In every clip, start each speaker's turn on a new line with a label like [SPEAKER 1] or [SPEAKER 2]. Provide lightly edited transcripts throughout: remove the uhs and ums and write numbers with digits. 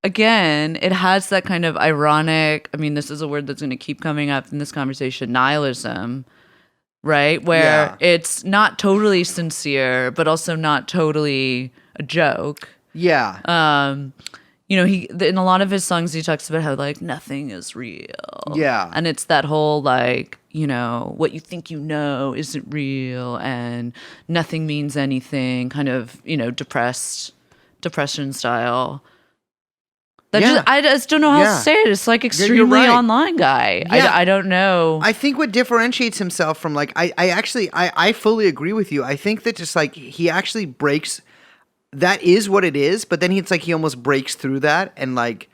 [SPEAKER 1] again, it has that kind of ironic, I mean, this is a word that's going to keep coming up in this conversation, nihilism, right? Where it's not totally sincere, but also not totally a joke.
[SPEAKER 2] Yeah.
[SPEAKER 1] You know, in a lot of his songs, he talks about how, like, nothing is real.
[SPEAKER 2] Yeah.
[SPEAKER 1] And it's that whole, like, you know, what you think you know isn't real and nothing means anything, kind of, you know, depression style. I just don't know how to say it. It's like extremely online guy.
[SPEAKER 2] Yeah.
[SPEAKER 1] I don't know.
[SPEAKER 2] I think what differentiates himself from, like, I fully agree with you. I think that just, like, he actually breaks, that is what it is, but then it's like he almost breaks through that and, like,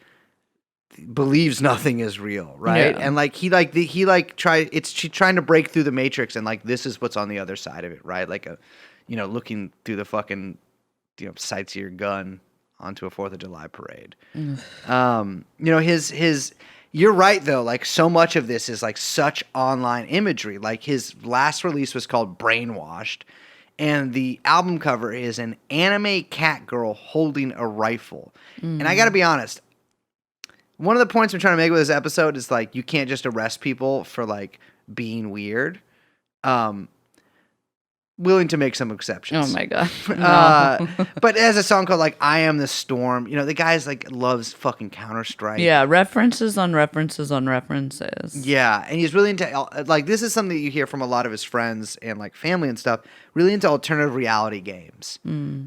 [SPEAKER 2] believes nothing is real, right?
[SPEAKER 1] Yeah.
[SPEAKER 2] And, like, she's trying to break through the matrix, and, like, this is what's on the other side of it, right? Like looking through the fucking, sights of your gun onto a 4th of July parade. You're right though, like, so much of this is, like, such online imagery. Like, his last release was called Brainwashed, and the album cover is an anime cat girl holding a rifle. And I gotta be honest, one of the points I'm trying to make with this episode is, like, you can't just arrest people for, like, being weird. Willing to make some exceptions.
[SPEAKER 1] Oh my God. No.
[SPEAKER 2] But it has a song called, like, I Am the Storm. The guy's, like, loves fucking Counter-Strike.
[SPEAKER 1] Yeah, references on references on references.
[SPEAKER 2] Yeah, and he's really into, like, this is something that you hear from a lot of his friends and, like, family and stuff, really into alternative reality games,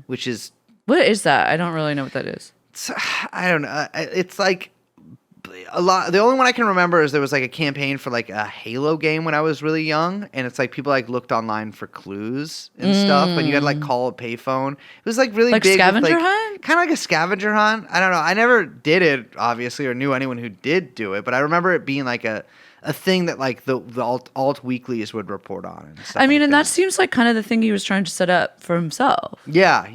[SPEAKER 2] which is...
[SPEAKER 1] What is that? I don't really know what that is.
[SPEAKER 2] I don't know. It's, like... The only one I can remember is there was, like, a campaign for, like, a Halo game when I was really young, and it's like people, like, looked online for clues and stuff, and you had to, like, call a payphone. It was, like, really
[SPEAKER 1] like
[SPEAKER 2] big.
[SPEAKER 1] Scavenger hunt?
[SPEAKER 2] Kind of like a scavenger hunt. I don't know. I never did it, obviously, or knew anyone who did do it, but I remember it being, like, a thing that, like, the alt weeklies would report on. And stuff,
[SPEAKER 1] I mean,
[SPEAKER 2] like
[SPEAKER 1] and that seems like kind of the thing he was trying to set up for himself.
[SPEAKER 2] Yeah.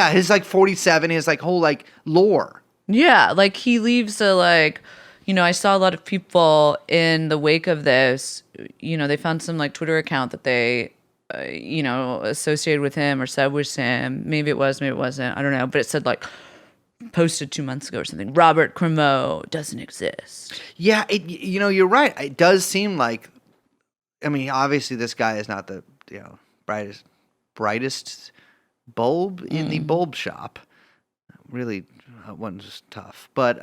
[SPEAKER 2] His, like, 47, his, like, whole, like, lore. Yeah,
[SPEAKER 1] like, he leaves a, like... I saw a lot of people in the wake of this, they found some, like, Twitter account that they, associated with him or said was him. Maybe it was, maybe it wasn't. I don't know. But it said, like, posted 2 months ago or something. Robert Cremo doesn't exist.
[SPEAKER 2] Yeah, you're right. It does seem like, I mean, obviously this guy is not the, brightest bulb in the bulb shop. Really... one's tough, but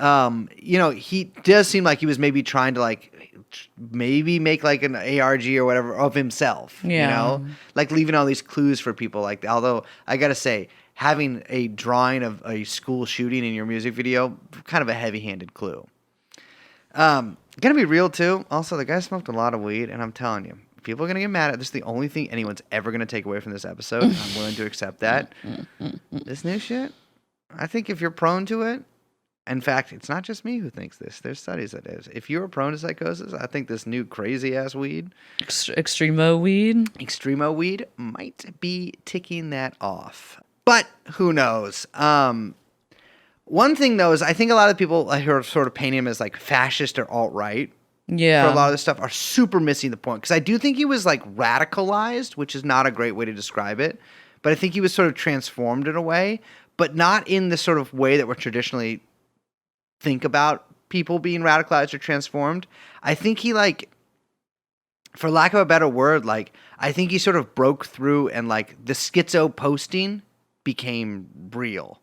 [SPEAKER 2] he does seem like he was maybe trying to, like, maybe make, like, an ARG or whatever of himself. Like, leaving all these clues for people. Like, although I gotta say, having a drawing of a school shooting in your music video, kind of a heavy-handed clue. Gonna be real too. Also, the guy smoked a lot of weed, and I'm telling you, people are gonna get mad at this. Is the only thing anyone's ever gonna take away from this episode. I'm willing to accept that. This new shit. I think if you're prone to it, in fact, it's not just me who thinks this. There's studies that is. If you're prone to psychosis, I think this new crazy-ass weed...
[SPEAKER 1] Extremo weed
[SPEAKER 2] might be ticking that off. But who knows? One thing, though, is I think a lot of people who are sort of painting him as, like, fascist or alt-right for a lot of this stuff are super missing the point. Because I do think he was, like, radicalized, which is not a great way to describe it. But I think he was sort of transformed in a way, but not in the sort of way that we're traditionally think about people being radicalized or transformed. I think he, like, for lack of a better word, like, I think he sort of broke through and, like, the schizoposting became real.